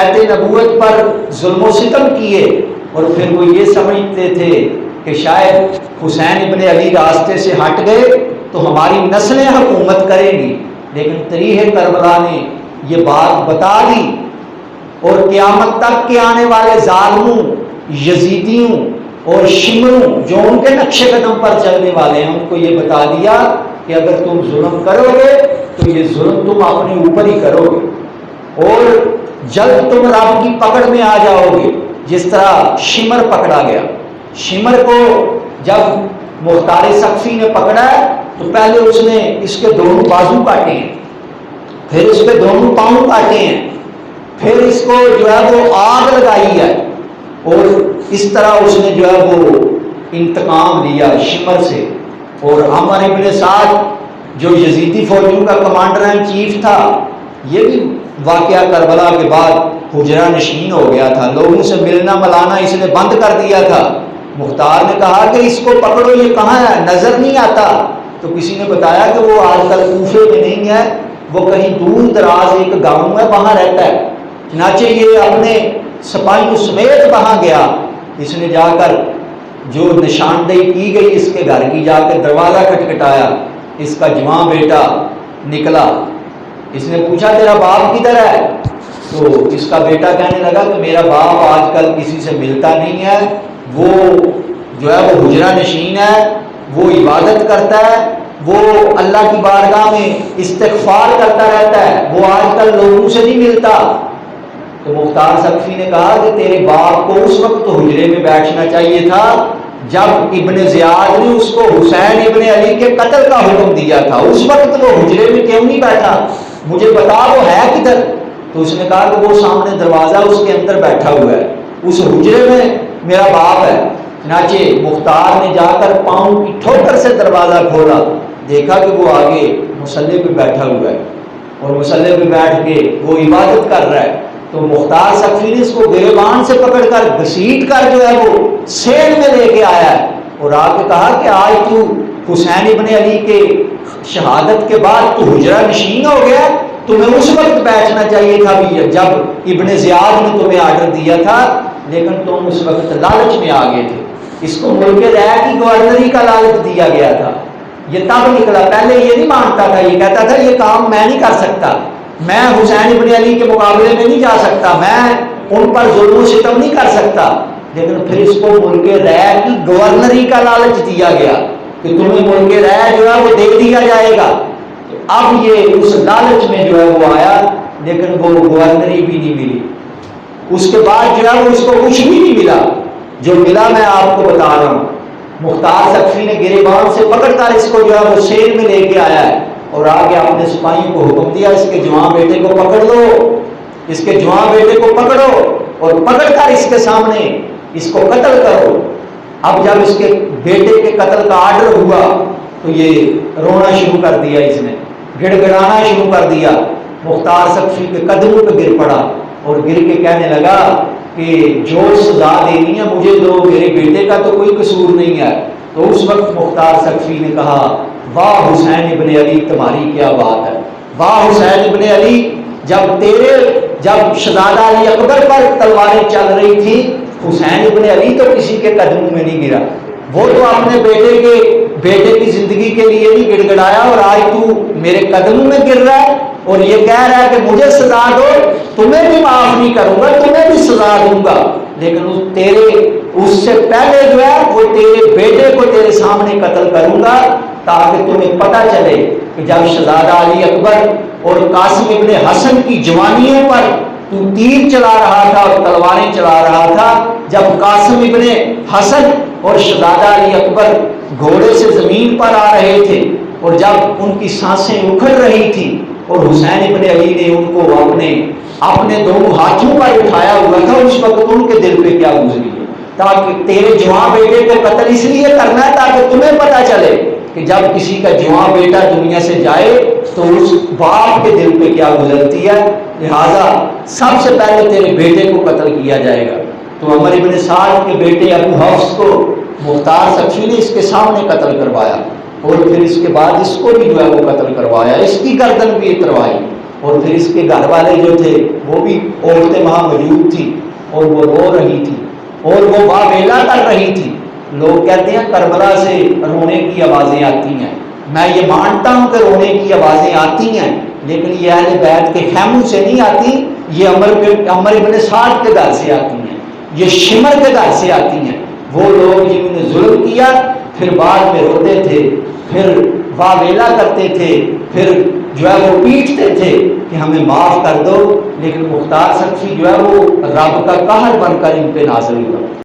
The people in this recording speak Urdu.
بیعت نبوت پر ظلم و ستم کیے، اور پھر وہ یہ سمجھتے تھے کہ شاید حسین ابن علی راستے سے ہٹ گئے تو ہماری نسلیں حکومت کریں گی، لیکن تریہ کربلا نے یہ بات بتا دی، اور قیامت تک کے آنے والے ظالموں، یزیدیوں اور شمروں جو ان کے نقش قدم پر چلنے والے ہیں ان کو یہ بتا دیا کہ اگر تم ظلم کرو گے تو یہ ظلم تم اپنے اوپر ہی کرو گے، اور جلد تم رب کی پکڑ میں آ جاؤ گے، جس طرح شمر پکڑا گیا۔ شمر کو جب مختار سقفی نے پکڑا ہے تو پہلے اس نے اس کے دونوں بازو کاٹے ہیں، پھر اس کے دونوں پاؤں کاٹے ہیں، پھر اس کو جو ہے وہ آگ لگائی ہے، اور اس طرح اس نے جو ہے وہ انتقام لیا شمر سے۔ اور عمر ابن سعد جو یزیدی فوجوں کا کمانڈر ان چیف تھا، یہ بھی واقعہ کربلا کے بعد حجرہ نشین ہو گیا تھا، لوگوں سے ملنا ملانا اس نے بند کر دیا تھا۔ مختار نے کہا کہ اس کو پکڑو، یہ کہاں ہے، نظر نہیں آتا، تو کسی نے بتایا کہ وہ آج کل کوفے میں نہیں ہے، وہ کہیں دور دراز ایک گاؤں ہے وہاں رہتا ہے۔ چنانچہ یہ اپنے سپاہیوں سمیت وہاں گیا، اس نے جا کر جو نشاندہی کی گئی اس کے گھر کی، جا کے دروازہ کھٹکھٹایا، اس کا جوان بیٹا نکلا، اس نے پوچھا تیرا باپ کدھر ہے؟ تو اس کا بیٹا کہنے لگا کہ میرا باپ آج کل کسی سے ملتا نہیں ہے، وہ جو ہے وہ حجرہ نشین ہے، وہ عبادت کرتا ہے، وہ اللہ کی بارگاہ میں استغفار کرتا رہتا ہے، وہ آج کل لوگوں سے نہیں ملتا۔ تو مختار سقفی نے کہا کہ تیرے باپ کو اس وقت تو حجرے میں بیٹھنا چاہیے تھا جب ابن زیاد نے اس کو حسین ابن علی کے قتل کا حکم دیا تھا، اس وقت وہ حجرے میں کیوں نہیں بیٹھا؟ مجھے بتا وہ ہے کدھر؟ تو اس نے کہا کہ وہ سامنے دروازہ اس کے اندر بیٹھا ہوا ہے، اس حجرے میں میرا باپ ہے۔ چنانچہ مختار نے جا کر پاؤں کی ٹھوکر سے دروازہ کھولا، دیکھا کہ وہ آگے مصلی پہ بیٹھا ہوا ہے، اور مصلی پہ بیٹھ کے وہ عبادت کر رہا ہے۔ تو مختار سقفی نے اس کو گریبان سے پکڑ کر گھسیٹ کر جو ہے وہ سین میں لے کے آیا ہے، اور آ کے کہا کہ آج تو حسین ابن علی کے شہادت کے بعد تو حجرہ نشین ہو گیا، تمہیں اس وقت بیٹھنا چاہیے تھا بھی جب ابن زیاد نے تمہیں آرڈر دیا تھا، لیکن تم اس وقت لالچ میں آ گئے تھے۔ اس کو ملک رائے کی گورنری کا لالچ دیا گیا تھا، یہ تب نکلا، پہلے یہ نہیں مانتا تھا، یہ کہتا تھا یہ کام میں نہیں کر سکتا، میں حسین ابن علی کے مقابلے میں نہیں جا سکتا، میں ان پر ظلم و ستم نہیں کر سکتا، لیکن پھر اس کو ملک رائے کی گورنری کا لالچ دیا گیا کہ تمہیں ملک رائے جو ہے وہ دے دیا جائے گا۔ اب یہ اس لالچ میں جو ہے وہ آیا، لیکن وہ گورنری بھی نہیں ملی، اس کے بعد جو ہے وہ اس کو کچھ بھی نہیں ملا، جو ملا میں آپ کو بتا رہا ہوں۔ مختار سقفی نے گریبان سے پکڑ کر اس کو جو ہے وہ شیر میں لے کے آیا ہے، اور آگے اپنے سپاہیوں کو حکم دیا اس کے جوان بیٹے کو پکڑ لو، اس کے جوان بیٹے کو پکڑو، اور پکڑ کر اس کے سامنے اس کو قتل کرو۔ اب جب اس کے بیٹے کے قتل کا آرڈر ہوا تو یہ رونا شروع کر دیا، اس نے گڑ گڑانا شروع کر دیا، مختار سقفی کے قدموں پہ گر پڑا اور گر کے کہنے لگا کہ جو سزا دینی ہے مجھے دو، میرے بیٹے کا تو کوئی قصور نہیں ہے۔ تو اس وقت مختار سقفی نے کہا واہ حسین ابن علی تمہاری کیا بات ہے، واہ حسین ابن علی، جب شہزادہ علی اکبر پر تلواریں چل رہی تھی، حسین ابن علی تو کسی کے قدموں میں نہیں گرا، وہ تو اپنے بیٹے کی زندگی کے لیے نہیں گڑ گڑایا، اور آج تو میرے قدموں میں گر رہا ہے اور یہ کہہ رہا ہے کہ مجھے سزا دو، تمہیں بھی معاف نہیں کروں گا، تمہیں بھی سزا دوں گا، لیکن اس سے پہلے جو ہے وہ تیرے بیٹے کو تیرے سامنے قتل کروں گا، تاکہ تمہیں پتہ چلے کہ جب شہزادہ علی اکبر اور قاسم ابن حسن کی جوانیوں پر تو تیر چلا رہا تھا اور تلواریں چلا رہا تھا، جب قاسم ابن حسن اور شہزادہ علی اکبر گھوڑے سے زمین پر آ رہے تھے، اور جب ان کی سانسیں اکھڑ رہی تھی اور حسین ابن علی نے ان کو اپنے دونوں ہاتھوں پر اٹھایا ہوا تھا، اس وقت ان کے دل پہ کیا گزری ہے، تاکہ تیرے جوان بیٹے کو قتل اس لیے کرنا ہے تاکہ تمہیں پتہ چلے کہ جب کسی کا جوان بیٹا دنیا سے جائے تو اس باپ کے دل پہ کیا گزرتی ہے، لہذا سب سے پہلے تیرے بیٹے کو قتل کیا جائے گا۔ تو عمر ابن سعد کے بیٹے ابو حفص کو مختار سقفی نے اس کے سامنے قتل کروایا، اور پھر اس کے بعد اس کو بھی جو ہے وہ قتل کروایا، اس کی گردن بھی اتروائی، اور پھر اس کے گھر والے جو تھے وہ بھی عورتیں وہاں موجود تھیں اور وہ رو رہی تھی اور وہ واویلا کر رہی تھی. لوگ کہتے ہیں کربلا سے رونے کی آوازیں آتی ہیں. میں یہ مانتا ہوں کہ رونے کی آوازیں آتی ہیں، لیکن یہ اہل بیت کے خیموں سے نہیں آتی، یہ عمر ابن سعد کے گھر سے آتی ہیں، یہ شمر کے گھر سے آتی ہیں. وہ لوگ جنہوں نے ظلم کیا پھر بعد میں روتے تھے، پھر واویلا کرتے تھے، پھر جو ہے وہ پیٹتے تھے کہ ہمیں معاف کر دو. لیکن مختار سقفی جو ہے وہ رب کا قہر بن کر ان پہ نازل ہوا.